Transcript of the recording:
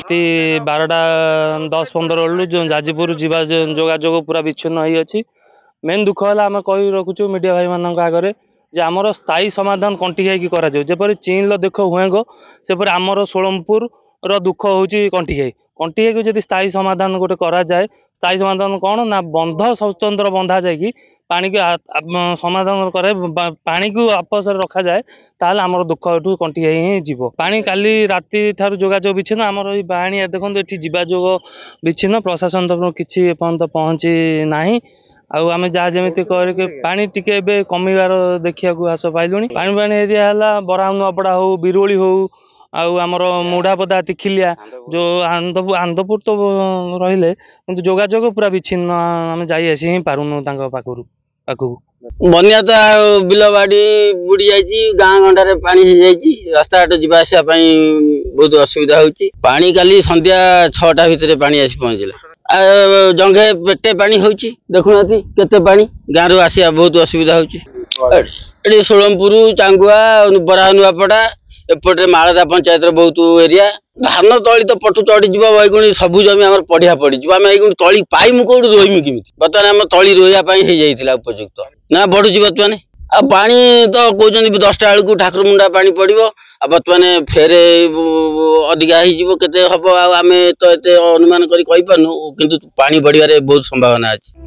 राति 12:10-15 बेलू जाजपुर जीवा जोगाजोग पूरा विच्छिन्न हो अच्छी। मेन दुख है आम कही रखुचु मीडिया भाई मान आगे जे आमर स्थायी समाधान कंटिखाई जपरी चीन देख हुएंगो सेपरी आमर सोलमपुर दुख हूँ कंटिखाई को जब स्थायी समाधान गोटे करा जाए स्थायी समाधान कौन ना बंध स्वतंत्र बंधा जाए पानी को समाधान करे पानी को आपस रखा जाए ताल आमर दुख एठू कंटिखाई ही जीव पानी काली राति ठार जोगाजोग विच्छिन्न आमर बाणी देखो ये जोगाजोग विच्छिन्न प्रशासन तरफ किसी एपर्यंत पहुँची ना आम जहाँ जमी पानी टिके कमिबार देखा आस पाइलुनी पानी पानी एरिया है बरा नुआपड़ा हो बिरोली हो आमर मुढ़ापदा तिखिलिया जो आंदपुर तो रहिले किंतु जोगाजोग पूरा विच्छिन्न आम जाई आसी ही पारुनु पाखु बनिया तो बिल बाड़ी बुड़ी जाइए गाँ गंडारे पानी हो जाइए रास्ता घाट जावासा बहुत असुविधा होची पानी काली संध्या 6टा भितर पानी आसी पहुँचला जंघे पेटे पानी होची देखुना केते पानी गाँव रू आसिया बहुत असुविधा होची सोलमपुर चांगुआ बरा नुआपड़ा एपटे मालदा पंचायत बहुत एरिया धान तली तो पटु चढ़ी वही सबू जमी आम पढ़िया पड़ी आम ये तली पाइमु कौट रोईमु केमी बर्तमान आम तली रोइया उपयुक्त ना बढ़ुची बर्तमान आ पानी तो कहते 10टा बेलू ठाकुर मुंडा पानी पड़ो बर्तमान फेरे अधिका हो हम तो ये अनुमान कर पार्नु किंतु पानी बढ़िया बहुत संभावना अच्छी।